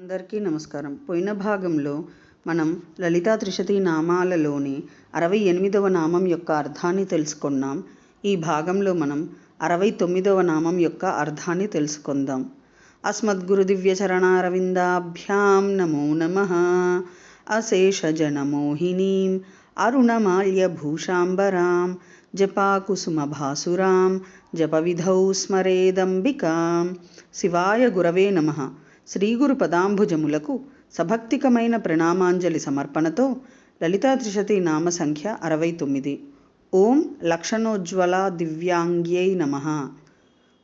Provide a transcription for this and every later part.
అందరికీ నమస్కారం. పోయిన భాగంలో మనం లలితా త్రిశతి నామాలలోని 68వ నామం యొక్క అర్థాన్ని తెలుసుకున్నాం. ఈ భాగంలో మనం 69వ నామం యొక్క అర్థాన్ని తెలుసుకుందాం. అస్మద్గురు దివ్య చరణారవిందాభ్యాం నమో నమః. అశేషజనమోహినీం అరుణమాల్యభూషాంబరాం జపాకుసుమభాసురాం జపవిధౌ స్మరేదంబికాం. శివాయ గురవే నమః. శ్రీగురు పదాంబుజములకు సభక్తికమైన ప్రణామాంజలి సమర్పణతో లలితా త్రిశతి నామ సంఖ్య 69. ఓం లక్షణోజ్వల దివ్యాంగ్యై నమః.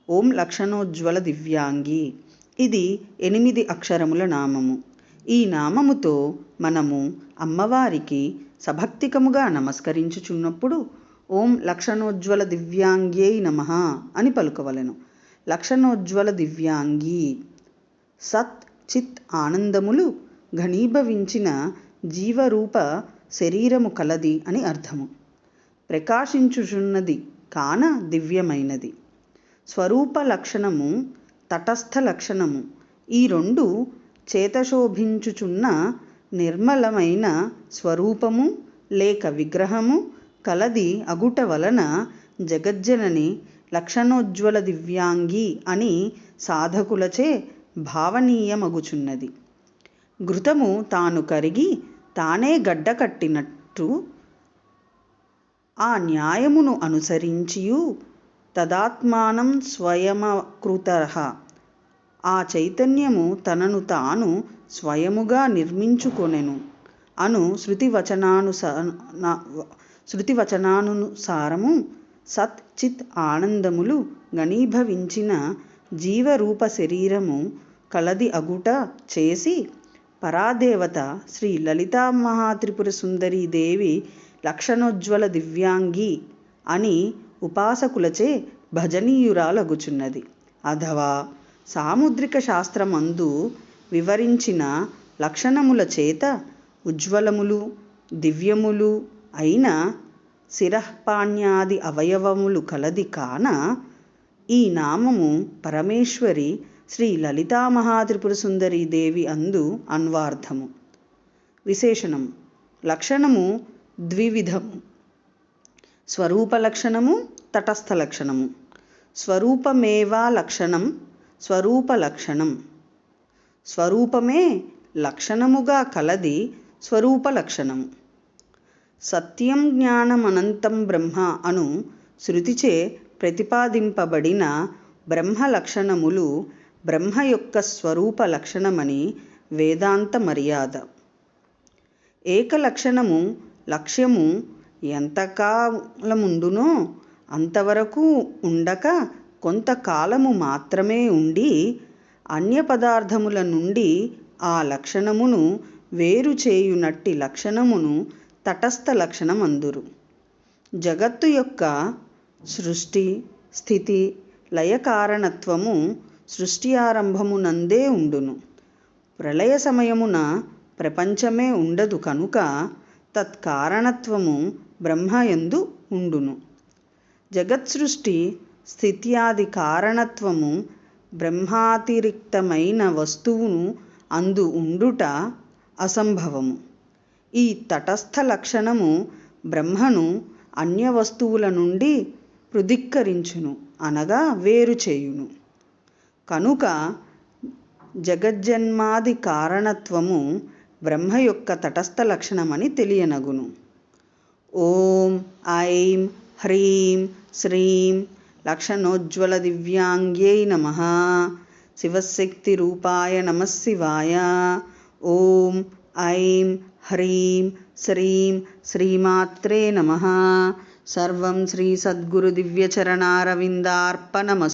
ఓం లక్షణోజ్వల దివ్యాంగి. ఇది 8 అక్షరముల నామము. ఈ నామముతో మనము అమ్మవారికి సభక్తికముగా నమస్కరించుచున్నప్పుడు ఓం లక్షణోజ్వల దివ్యాంగ్యై నమః అని పలుకవలెను. లక్షణోజ్వల దివ్యాంగి సత్ చిత్ ఆనందములు ఘనీభవించిన జీవరూప శరీరము కలది అని అర్థము. ప్రకాశించుచున్నది కాన దివ్యమైనది. స్వరూప లక్షణము తటస్థ లక్షణము ఈ రెండు చేతశోభించుచున్న నిర్మలమైన స్వరూపము లేక విగ్రహము కలది అగుట వలన జగజ్జనని లక్షణోజ్వల దివ్యాంగి అని సాధకులచే భావనీయమగుచున్నది. ఘృతము తాను కరిగి తానే గడ్డ కట్టినట్టు ఆ న్యాయమును అనుసరించియు తదాత్మానం స్వయమకృతః ఆ చైతన్యము తనను తాను స్వయముగా నిర్మించుకొనెను అను శృతివచనానుసారము సత్ చిత్ ఆనందములు ఘనీభవించిన జీవరూప శరీరము కలది అగుట చేసి పరాదేవత శ్రీ లలితా మహాత్రిపుర సుందరీ దేవి లక్షణోజ్వల దివ్యాంగి అని ఉపాసకులచే భజనీయురాలగుచున్నది. అథవా సాముద్రిక శాస్త్రమందు వివరించిన లక్షణముల చేత ఉజ్వలములు దివ్యములు అయిన శిరఃపాణ్యాది అవయవములు కలది కాన ఈ నామము పరమేశ్వరి శ్రీ లలితా మహాత్రిపుర సుందరీ దేవి అందు అన్వార్థము. విశేషణం. లక్షణము ద్వివిధము. స్వరూప లక్షణము తటస్థ లక్షణము. స్వరూపమేవా లక్షణం స్వరూప లక్షణం. స్వరూపమే లక్షణముగా కలది స్వరూప లక్షణము. సత్యం జ్ఞానమనంతం బ్రహ్మ అను శృతిచే ప్రతిపాదింపబడిన బ్రహ్మ లక్షణములు బ్రహ్మ యొక్క స్వరూప లక్షణమని వేదాంత మర్యాద. ఏకలక్షణము లక్ష్యము ఎంతకాలముండునో అంతవరకు ఉండక కొంతకాలము మాత్రమే ఉండి అన్య పదార్థముల నుండి ఆ లక్షణమును వేరు చేయునట్టి లక్షణమును తటస్థ లక్షణం అందురు. జగత్తు యొక్క సృష్టి స్థితి లయ కారణత్వము సృష్టి ఆరంభమునందే ఉండును. ప్రళయ సమయమున ప్రపంచమే ఉండదు కనుక తత్కారణత్వము బ్రహ్మయందు ఉండును. జగత్సృష్టి స్థిత్యాది కారణత్వము బ్రహ్మాతిరిక్తమైన వస్తువును అందు ఉండుట అసంభవము. ఈ తటస్థ లక్షణము బ్రహ్మను అన్య వస్తువుల నుండి పృథక్కరించును అనగా వేరు చేయును. కనుక జగజ్జన్మాది కారణత్వము బ్రహ్మ యొక్క తటస్థ లక్షణమని తెలియనగును. ఓం ఐం హ్రీం శ్రీం లక్షణోజ్వల దివ్యాంగ్యై నమః. శివశక్తి రూపాయ నమః శివాయ. ఓం ఐం హ్రీం శ్రీం శ్రీమాత్రే నమః. సర్వం శ్రీ సద్గురు దివ్య చరణారవిందార్పణమస్తు.